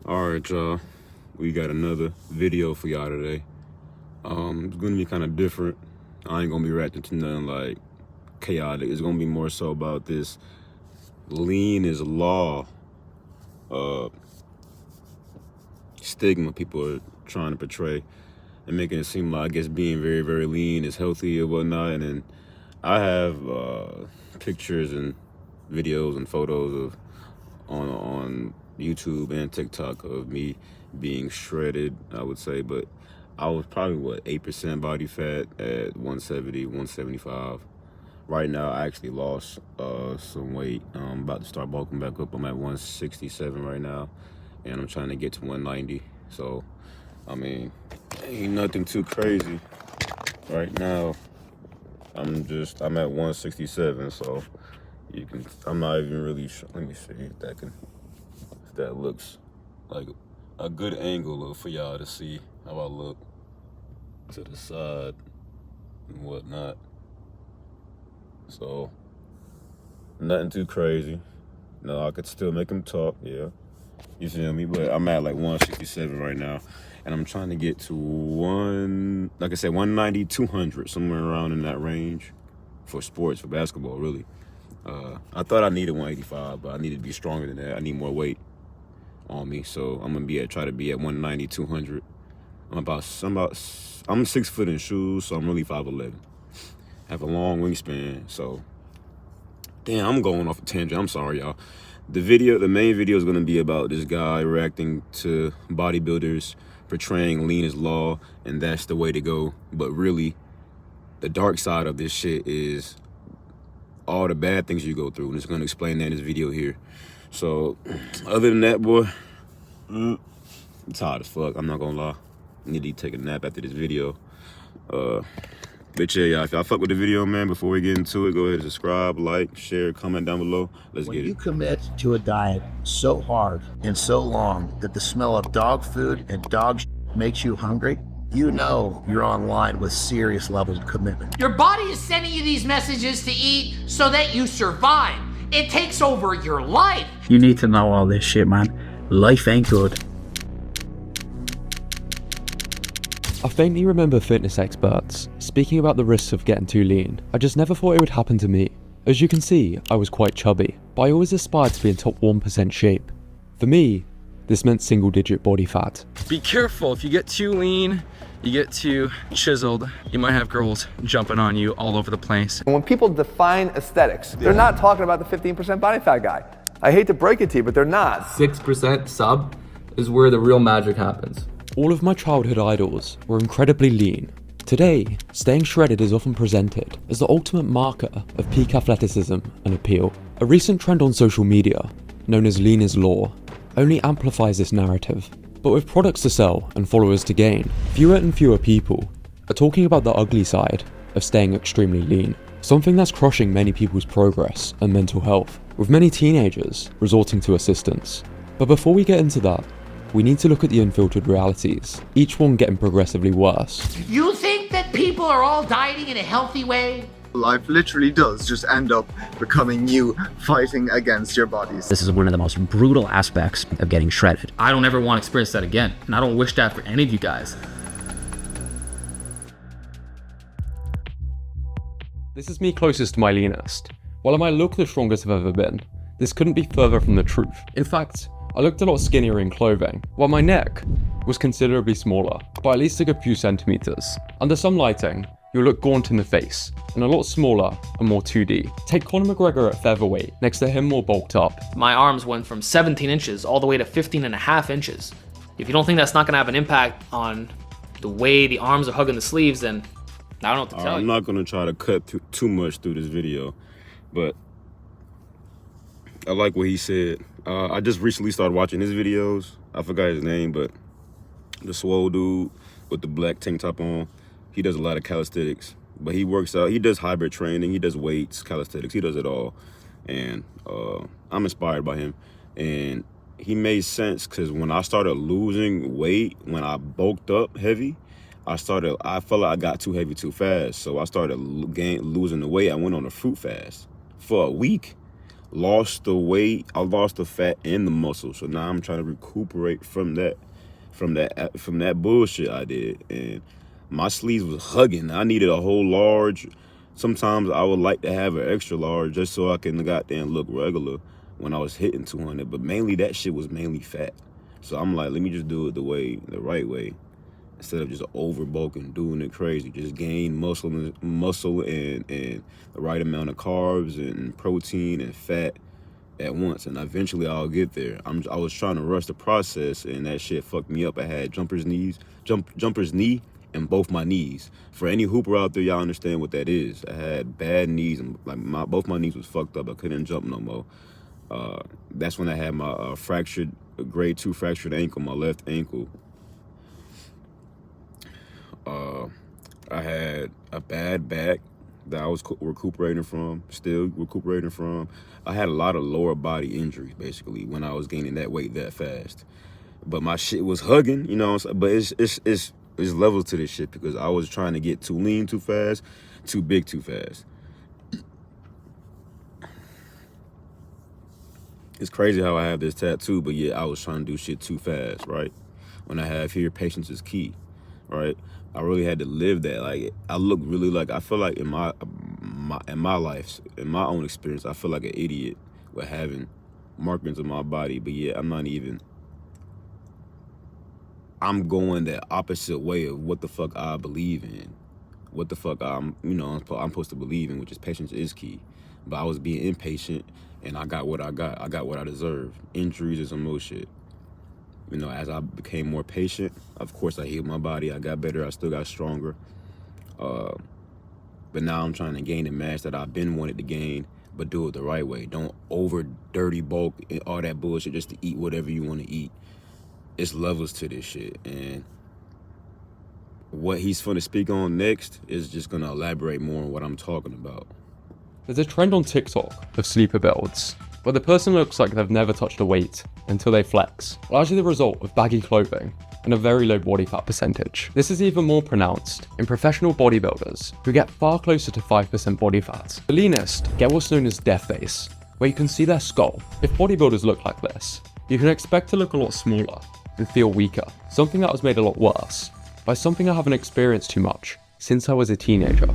All right, y'all. We got another video for y'all today. It's gonna be kind of different. I ain't gonna be reacting to nothing like chaotic. It's gonna be more so about this lean is law stigma people are trying to portray and making it seem like, I guess, being very, very lean is healthy or whatnot. And then I have pictures and videos and photos of on YouTube and TikTok of me being shredded, I would say, but I was probably 8% body fat at 170, 175. Right now I actually lost some weight. I'm about to start bulking back up. I'm at 167 right now, and I'm trying to get to 190. So I mean, ain't nothing too crazy right now. I'm at 167, so I'm not even really sure. Let me see if that looks like a good angle for y'all to see how I look to the side and whatnot. So nothing too crazy. No, I could still make him talk, yeah. You feel me? But I'm at like 167 right now, and I'm trying to get to 190, 200, somewhere around in that range for sports, for basketball, really. I thought I needed 185, but I need to be stronger than that. I need more weight on me, so I'm gonna try to be at 190, 200. I'm 6 foot in shoes, so I'm really 5'11". Have a long wingspan, so damn, I'm going off a tangent. I'm sorry, y'all. The main video is gonna be about this guy reacting to bodybuilders portraying lean as law, and that's the way to go. But really, the dark side of this shit is all the bad things you go through, and it's gonna explain that in this video here. So, other than that, boy, I'm tired as fuck. I'm not gonna lie. I need to take a nap after this video. But yeah, y'all, if y'all fuck with the video, man, before we get into it, go ahead and subscribe, like, share, comment down below. Let's get it. When you commit to a diet so hard and so long that the smell of dog food and dog makes you hungry, you know you're online with serious levels of commitment. Your body is sending you these messages to eat so that you survive. It takes over your life. You need to know all this shit, man. Life ain't good. I faintly remember fitness experts speaking about the risks of getting too lean. I just never thought it would happen to me. As you can see, I was quite chubby, but I always aspired to be in top 1% shape. For me, this meant single-digit body fat. Be careful, if you get too lean, you get too chiseled, you might have girls jumping on you all over the place. When people define aesthetics, they're not talking about the 15% body fat guy. I hate to break it to you, but they're not. 6% sub is where the real magic happens. All of my childhood idols were incredibly lean. Today, staying shredded is often presented as the ultimate marker of peak athleticism and appeal. A recent trend on social media, known as lean is law, only amplifies this narrative. But with products to sell and followers to gain, fewer and fewer people are talking about the ugly side of staying extremely lean, something that's crushing many people's progress and mental health, with many teenagers resorting to assistance. But before we get into that, we need to look at the unfiltered realities, each one getting progressively worse. You think that people are all dieting in a healthy way? Life literally does just end up becoming you fighting against your bodies. This is one of the most brutal aspects of getting shredded. I don't ever want to experience that again, and I don't wish that for any of you guys. This is me closest to my leanest. While I might look the strongest I've ever been, this couldn't be further from the truth. In fact, I looked a lot skinnier in clothing, while my neck was considerably smaller, by at least a good few centimeters. Under some lighting, you'll look gaunt in the face, and a lot smaller and more 2D. Take Conor McGregor at featherweight, next to him more bulked up. My arms went from 17 inches all the way to 15.5 inches. If you don't think that's not gonna have an impact on the way the arms are hugging the sleeves, then I don't know what to tell you. I'm not gonna try to cut too much through this video, but I like what he said. I just recently started watching his videos. I forgot his name, but the swole dude with the black tank top on, he does a lot of calisthenics, but he works out. He does hybrid training. He does weights, calisthenics. He does it all, and I'm inspired by him. And he made sense because when I started losing weight, when I bulked up heavy, I felt like I got too heavy too fast. So I started losing the weight. I went on a fruit fast for a week. lost the weight, I lost the fat and the muscle. So now I'm trying to recuperate from that bullshit I did. And my sleeves was hugging. I needed a whole large. Sometimes I would like to have an extra large just so I can goddamn look regular when I was hitting 200. But mainly that shit was mainly fat. So I'm like, let me just do it the right way. Instead of just overbulking, doing it crazy. Just gain muscle and the right amount of carbs and protein and fat at once. And eventually I'll get there. I was trying to rush the process, and that shit fucked me up. I had jumper's knee in both my knees. For any hooper out there, y'all understand what that is. I had bad knees, and like both my knees was fucked up. I couldn't jump no more. That's when I had my grade 2 fractured ankle, my left ankle. I had a bad back that I was still recuperating from. I had a lot of lower body injuries, basically, when I was gaining that weight that fast. But my shit was hugging, you know. But it's levels to this shit, because I was trying to get too lean too fast, too big too fast. It's crazy how I have this tattoo, but yeah, I was trying to do shit too fast, right? When I have here, patience is key, right? I really had to live that. Like, I look really like, I feel like in my life, in my own experience, I feel like an idiot with having markings on my body. But yeah, I'm going the opposite way of what the fuck I believe in. What the fuck I'm supposed to believe in, which is patience is key. But I was being impatient, and I got what I got. I got what I deserved. Injuries and some more shit. You know, as I became more patient, of course I healed my body. I got better. I still got stronger. But now I'm trying to gain the mass that I've been wanted to gain, but do it the right way. Don't over dirty bulk and all that bullshit just to eat whatever you want to eat. It's levels to this shit. And what he's going to speak on next is just going to elaborate more on what I'm talking about. There's a trend on TikTok of sleeper builds, where the person looks like they've never touched a weight until they flex, largely the result of baggy clothing and a very low body fat percentage. This is even more pronounced in professional bodybuilders who get far closer to 5% body fat. The leanest get what's known as death face, where you can see their skull. If bodybuilders look like this, you can expect to look a lot smaller and feel weaker, something that was made a lot worse by something I haven't experienced too much since I was a teenager.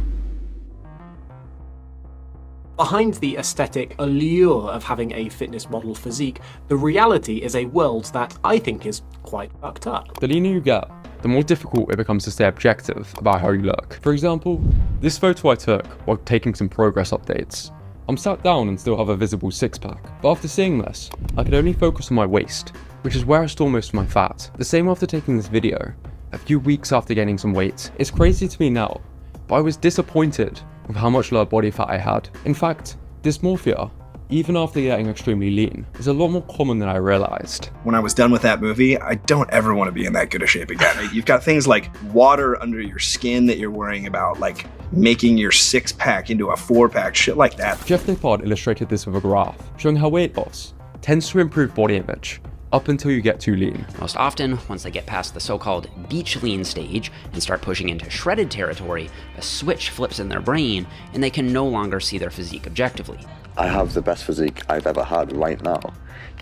Behind the aesthetic allure of having a fitness model physique, the reality is a world that I think is quite fucked up. The leaner you get, the more difficult it becomes to stay objective about how you look. For example, this photo I took while taking some progress updates. I'm sat down and still have a visible six-pack, but after seeing this, I could only focus on my waist, which is where I store most of my fat. The same after taking this video, a few weeks after gaining some weight. It's crazy to me now, but I was disappointed with how much lower body fat I had. In fact, dysmorphia, even after getting extremely lean, is a lot more common than I realized. When I was done with that movie, I don't ever want to be in that good a shape again. You've got things like water under your skin that you're worrying about, like making your six-pack into a four-pack, shit like that. Jeff Nippard illustrated this with a graph, showing how weight loss tends to improve body image up until you get too lean. Most often, once they get past the so-called beach lean stage and start pushing into shredded territory, a switch flips in their brain and they can no longer see their physique objectively. I have the best physique I've ever had right now,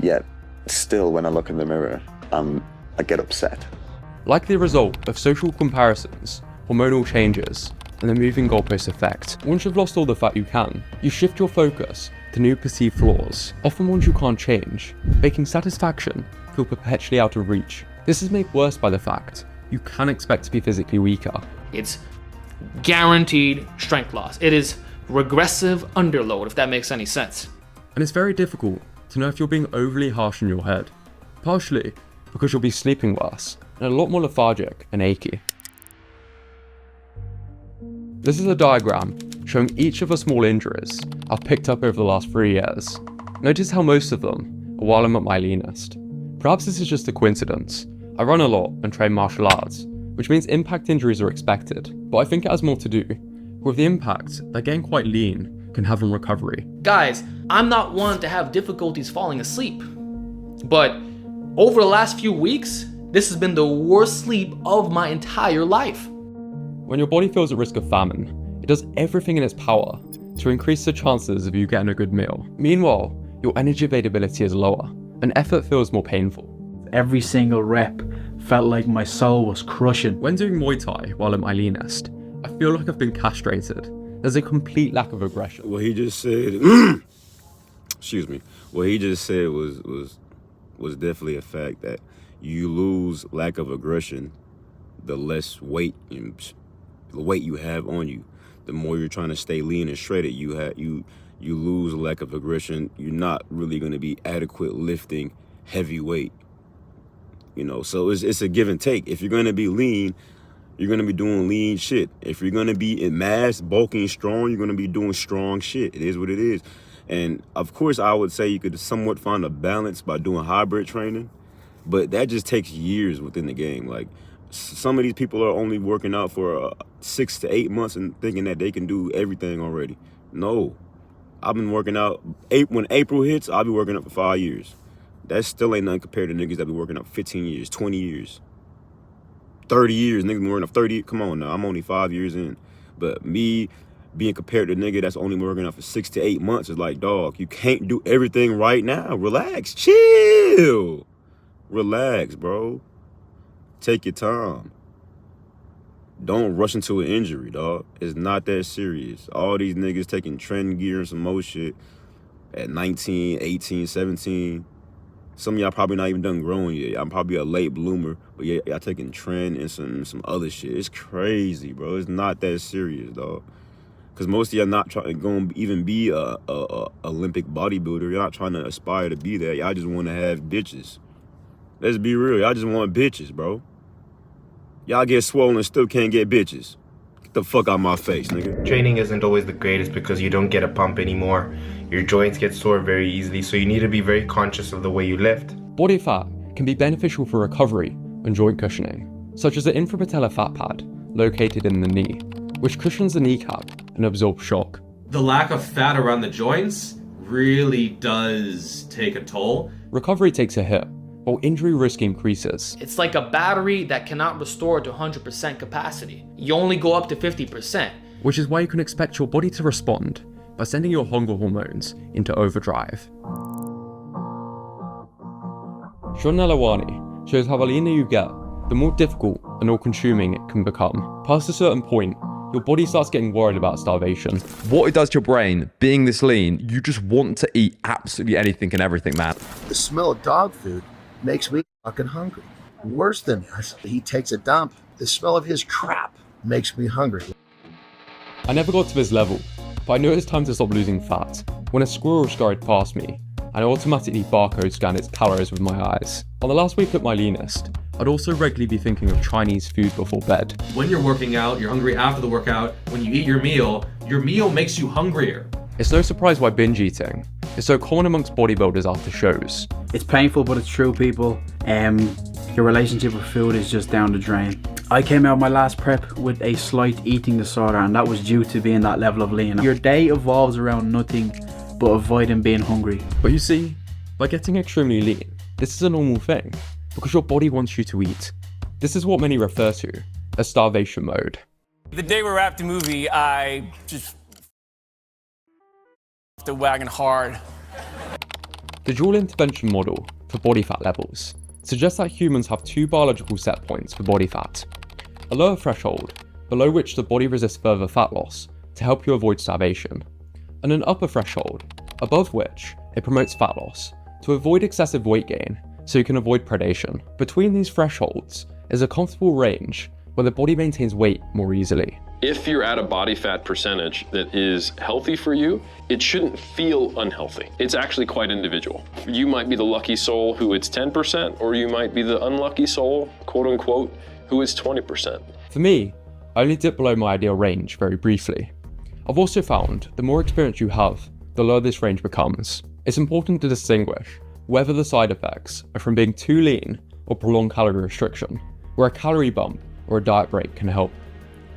yet still when I look in the mirror, I get upset. Like the result of social comparisons, hormonal changes, and the moving goalpost effect, once you've lost all the fat you can, you shift your focus to new perceived flaws, often ones you can't change, making satisfaction feel perpetually out of reach. This is made worse by the fact you can expect to be physically weaker. It's guaranteed strength loss. It is regressive underload, if that makes any sense. And it's very difficult to know if you're being overly harsh in your head, partially because you'll be sleeping worse and a lot more lethargic and achy. This is a diagram showing each of the small injuries I've picked up over the last 3 years. Notice how most of them are while I'm at my leanest. Perhaps this is just a coincidence. I run a lot and train martial arts, which means impact injuries are expected, but I think it has more to do with the impact that getting quite lean can have on recovery. Guys, I'm not one to have difficulties falling asleep, but over the last few weeks, this has been the worst sleep of my entire life. When your body feels at risk of famine, it does everything in its power to increase the chances of you getting a good meal. Meanwhile, your energy availability is lower, and effort feels more painful. Every single rep felt like my soul was crushing. When doing Muay Thai while I'm my leanest, I feel like I've been castrated. There's a complete lack of aggression. What he just said, excuse me, what he just said was definitely a fact that you lose lack of aggression, the less weight you have on you. The more you're trying to stay lean and shredded, you lose lack of aggression. You're not really going to be adequate lifting heavy weight. You know, so it's a give and take. If you're going to be lean, you're going to be doing lean shit. If you're going to be in mass, bulking, strong, you're going to be doing strong shit. It is what it is. And of course, I would say you could somewhat find a balance by doing hybrid training, but that just takes years within the game. Like, some of these people are only working out for 6 to 8 months and thinking that they can do everything already. No, I've been working out. When April hits, I'll be working out for 5 years. That still ain't nothing compared to niggas that be working out 15 years, 20 years, 30 years. Niggas been working out 30. Come on now, I'm only 5 years in. But me being compared to a nigga that's only working out for 6 to 8 months is like, dog, you can't do everything right now. Relax, chill. Relax, bro. Take your time. Don't rush into an injury, dog. It's not that serious. All these niggas taking trend gear and some more shit at 19, 18, 17. Some of y'all probably not even done growing yet. I'm probably a late bloomer, but yeah, y'all taking trend and some other shit. It's crazy, bro. It's not that serious, dog. Because most of y'all not trying to go even be a Olympic bodybuilder. You're not trying to aspire to be that. Y'all just want to have bitches. Let's be real. Y'all just want bitches, bro. Y'all get swollen and still can't get bitches. Get the fuck out my face, nigga. Training isn't always the greatest because you don't get a pump anymore. Your joints get sore very easily, so you need to be very conscious of the way you lift. Body fat can be beneficial for recovery and joint cushioning, such as the infrapatellar fat pad located in the knee, which cushions the kneecap and absorbs shock. The lack of fat around the joints really does take a toll. Recovery takes a hit, while injury risk increases. It's like a battery that cannot restore to 100% capacity. You only go up to 50%. Which is why you can expect your body to respond by sending your hunger hormones into overdrive. Sean Nalawani shows how the leaner you get, the more difficult and all-consuming it can become. Past a certain point, your body starts getting worried about starvation. What it does to your brain, being this lean, you just want to eat absolutely anything and everything, man. The smell of dog food makes me fucking hungry. Worse than that, he takes a dump. The smell of his crap makes me hungry. I never got to this level, but I knew it was time to stop losing fat when a squirrel scurried past me, and I automatically barcode scanned its calories with my eyes. On the last week at my leanest, I'd also regularly be thinking of Chinese food before bed. When you're working out, you're hungry after the workout. When you eat your meal makes you hungrier. It's no surprise why binge eating is so common amongst bodybuilders after shows. It's painful, but it's true, people. Your relationship with food is just down the drain. I came out of my last prep with a slight eating disorder, and that was due to being that level of lean. Your day evolves around nothing but avoiding being hungry. But you see, by getting extremely lean, this is a normal thing, because your body wants you to eat. This is what many refer to as starvation mode. The day we wrapped the movie, I just the wagon hard. The dual intervention model for body fat levels suggests that humans have two biological set points for body fat. A lower threshold, below which the body resists further fat loss to help you avoid starvation, and an upper threshold, above which it promotes fat loss to avoid excessive weight gain so you can avoid predation. Between these thresholds is a comfortable range where the body maintains weight more easily. If you're at a body fat percentage that is healthy for you, it shouldn't feel unhealthy. It's actually quite individual. You might be the lucky soul who it's 10%, or you might be the unlucky soul, quote unquote, who is 20%. For me, I only dip below my ideal range very briefly. I've also found the more experience you have, the lower this range becomes. It's important to distinguish whether the side effects are from being too lean or prolonged calorie restriction, where a calorie bump or a diet break can help.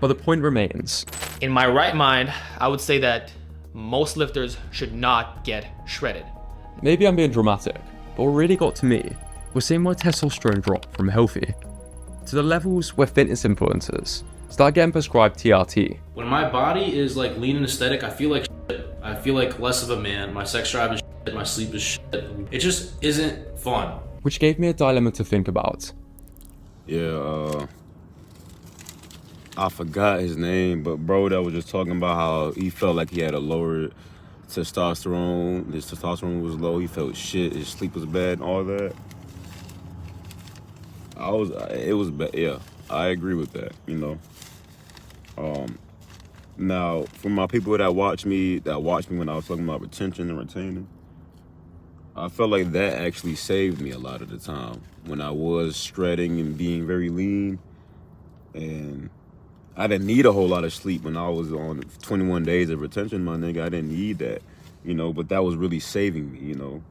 But the point remains. In my right mind, I would say that most lifters should not get shredded. Maybe I'm being dramatic, but what really got to me was seeing my testosterone drop from healthy to the levels where fitness influencers start getting prescribed TRT. When my body is like lean and aesthetic, I feel like shit. I feel like less of a man. My sex drive is shit. My sleep is shit. It just isn't fun. Which gave me a dilemma to think about. Yeah, I forgot his name, but bro that was just talking about how he felt like he had a lower testosterone. His testosterone was low. He felt shit. His sleep was bad and all that. It was bad. Yeah, I agree with that. You know. Now for my people that watch me when I was talking about retention and retaining, I felt like that actually saved me a lot of the time when I was shredding and being very lean, and I didn't need a whole lot of sleep when I was on 21 days of retention, my nigga. I didn't need that, you know, but that was really saving me, you know.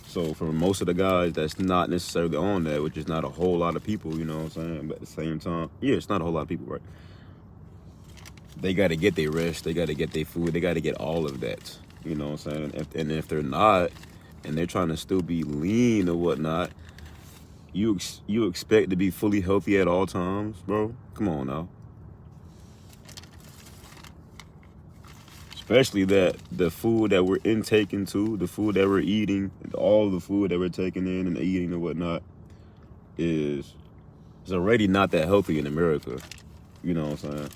So for most of the guys that's not necessarily on that, which is not a whole lot of people, you know what I'm saying? But at the same time, yeah, it's not a whole lot of people, right? They got to get their rest, they got to get their food, they got to get all of that, you know what I'm saying? And if they're not, and they're trying to still be lean or whatnot, you expect to be fully healthy at all times, bro? Come on now. Especially that the food that we're intaking too, the food that we're eating, all the food that we're taking in and eating and whatnot is already not that healthy in America. You know what I'm saying?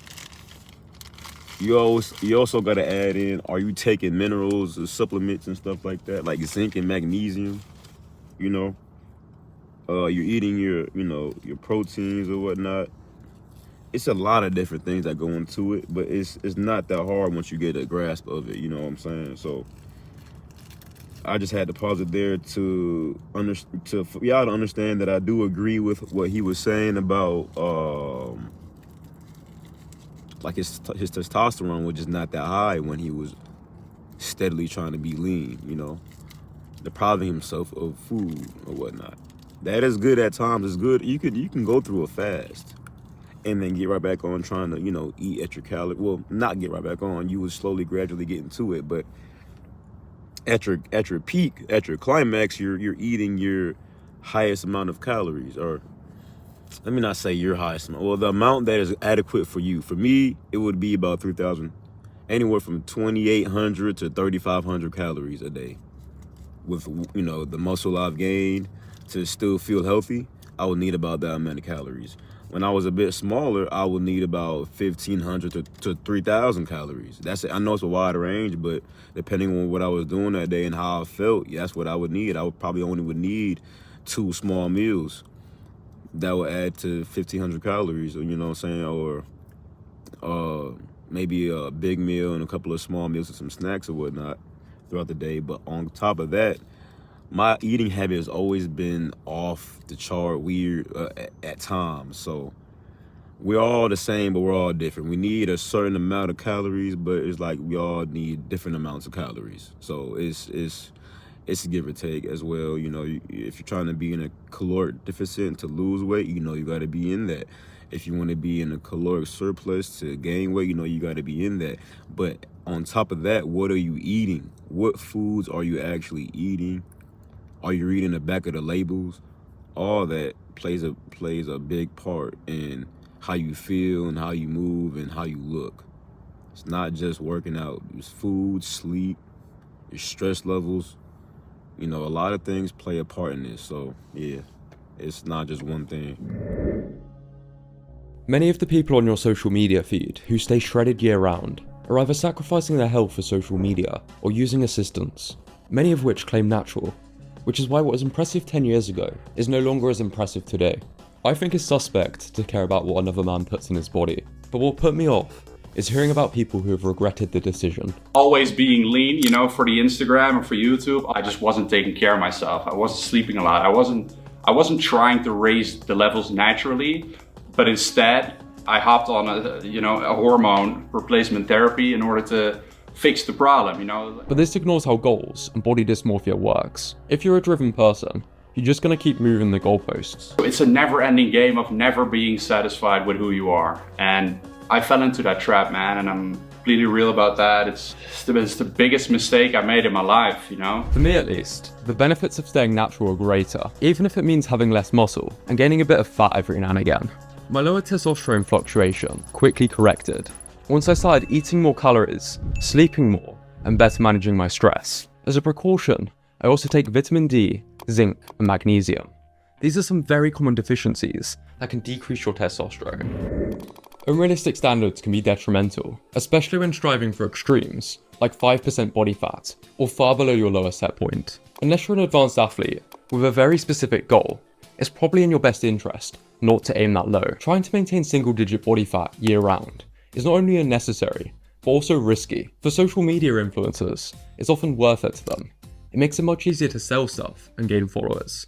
You also got to add in, are you taking minerals or supplements and stuff like that, like zinc and magnesium? You know, you're eating your proteins or whatnot. It's a lot of different things that go into it, but it's not that hard once you get a grasp of it. You know what I'm saying? So I just had to pause it there for y'all to understand that I do agree with what he was saying about like his testosterone was just not that high when he was steadily trying to be lean, you know, depriving himself of food or whatnot. That is good at times. It's good. You can go through a fast and then get right back on trying to, you know, eat at your calories. Well, not get right back on. You would slowly, gradually get into it. But at your peak, at your climax, you're eating your highest amount of calories, or let me not say your highest amount. Well, the amount that is adequate for you. For me, it would be about 3,000, anywhere from 2,800 to 3,500 calories a day. With, you know, the muscle I've gained to still feel healthy, I would need about that amount of calories. When I was a bit smaller, I would need about 1,500 to 3,000 calories. That's it. I know it's a wide range, but depending on what I was doing that day and how I felt, that's what I would need. I would probably only would need 2 small meals that would add to 1,500 calories, or, you know what I'm saying, or maybe a big meal and a couple of small meals and some snacks or whatnot throughout the day. But on top of that, my eating habit has always been off the chart, weird at times. So we're all the same, but we're all different. We need a certain amount of calories, but it's like we all need different amounts of calories. So it's a give or take as well. You know, if you're trying to be in a caloric deficit to lose weight, you know, you got to be in that. If you want to be in a caloric surplus to gain weight, you know, you got to be in that. But on top of that, what are you eating? What foods are you actually eating? Are you reading the back of the labels? All that plays a big part in how you feel and how you move and how you look. It's not just working out. It's food, sleep, your stress levels. You know, a lot of things play a part in this. So yeah, it's not just one thing. Many of the people on your social media feed who stay shredded year round are either sacrificing their health for social media or using assistance, many of which claim natural, which is why what was impressive 10 years ago is no longer as impressive today. I think it's suspect to care about what another man puts in his body, but what put me off is hearing about people who have regretted the decision. Always being lean, you know, for the Instagram or for YouTube, I just wasn't taking care of myself. I wasn't sleeping a lot. I wasn't trying to raise the levels naturally, but instead I hopped on a hormone replacement therapy in order to fix the problem, you know. But this ignores how goals and body dysmorphia works. If you're a driven person, you're just gonna keep moving the goalposts. It's a never-ending game of never being satisfied with who you are. And I fell into that trap, man, and I'm completely real about that. It's the biggest mistake I made in my life, you know? For me at least, the benefits of staying natural are greater, even if it means having less muscle and gaining a bit of fat every now and again. My lower testosterone fluctuation quickly corrected once I started eating more calories, sleeping more, and better managing my stress. As a precaution, I also take vitamin D, zinc, and magnesium. These are some very common deficiencies that can decrease your testosterone. Unrealistic standards can be detrimental, especially when striving for extremes, like 5% body fat, or far below your lower set point. Unless you're an advanced athlete with a very specific goal, it's probably in your best interest not to aim that low. Trying to maintain single-digit body fat year-round is not only unnecessary, but also risky. For social media influencers, it's often worth it to them. It makes it much easier to sell stuff and gain followers.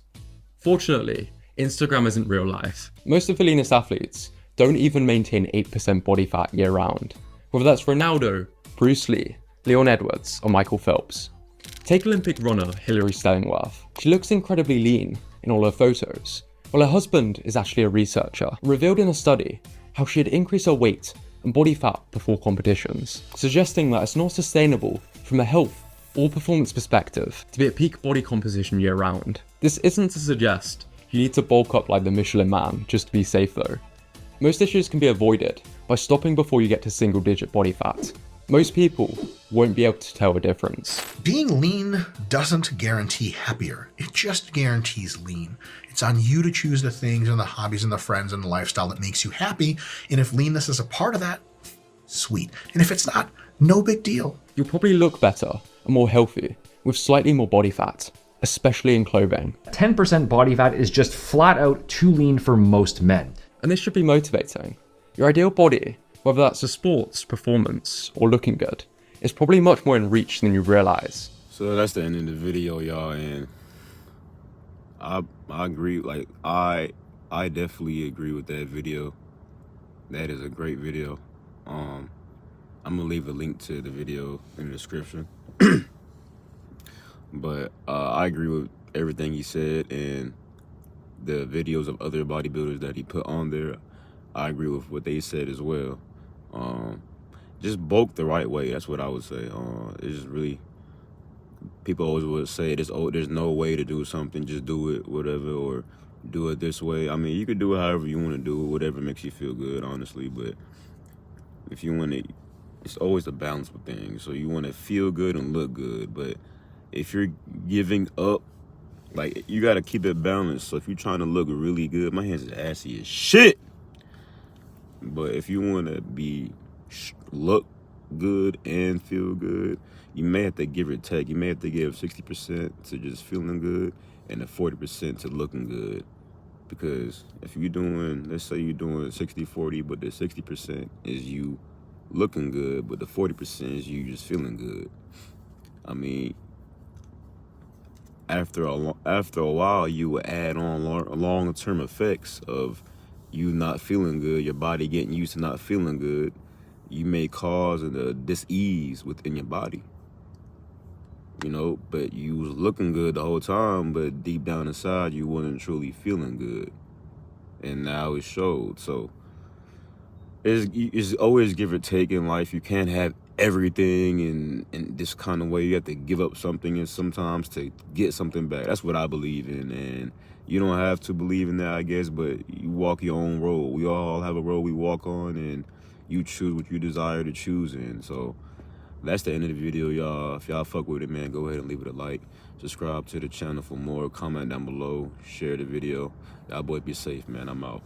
Fortunately, Instagram isn't real life. Most of the leanest athletes don't even maintain 8% body fat year-round, whether that's Ronaldo, Bruce Lee, Leon Edwards, or Michael Phelps. Take Olympic runner Hillary Stellingworth. She looks incredibly lean in all her photos, while her husband is actually a researcher, revealed in a study how she had increased her weight and body fat before competitions, suggesting that it's not sustainable from a health or performance perspective to be at peak body composition year-round. This isn't to suggest you need to bulk up like the Michelin Man just to be safe though. Most issues can be avoided by stopping before you get to single-digit body fat. Most people won't be able to tell a difference. Being lean doesn't guarantee happier. It just guarantees lean. It's on you to choose the things and the hobbies and the friends and the lifestyle that makes you happy. And if leanness is a part of that, sweet. And if it's not, no big deal. You'll probably look better and more healthy with slightly more body fat, especially in clothing. 10% body fat is just flat out too lean for most men. And this should be motivating. Your ideal body, whether that's a sports, performance, or looking good, is probably much more in reach than you realize. So that's the end of the video, y'all, and I agree, like, I definitely agree with that video. That is a great video. I'm gonna leave a link to the video in the description. But I agree with everything he said, and the videos of other bodybuilders that he put on there, I agree with what they said as well. Just bulk the right way, that's what I would say. It's just really, people always would say there's no way to do something, just do it, whatever, or do it this way. I mean, you could do it however you want to do it, whatever makes you feel good, honestly, but if you want to, it's always a balance with things. So you want to feel good and look good, but if you're giving up, like, you got to keep it balanced. So if you're trying to look really good, my hands is assy as shit. But if you want to look good and feel good, you may have to give or take. You may have to give 60% to just feeling good and the 40% to looking good. Because if you're doing, let's say you're doing 60-40, but the 60% is you looking good, but the 40% is you just feeling good. I mean, after a while, you will add on long-term effects of you not feeling good, your body getting used to not feeling good. You may cause a dis-ease within your body, you know, but you was looking good the whole time, but deep down inside, you wasn't truly feeling good. And now it showed. So it's always give or take in life. You can't have everything in this kind of way. You have to give up something and sometimes to get something back. That's what I believe in, and you don't have to believe in that, I guess, but you walk your own road. We all have a road we walk on, and you choose what you desire to choose in. So that's the end of the video, y'all. If y'all fuck with it, man, go ahead and leave it a like. Subscribe to the channel for more. Comment down below. Share the video. Y'all boys be safe, man. I'm out.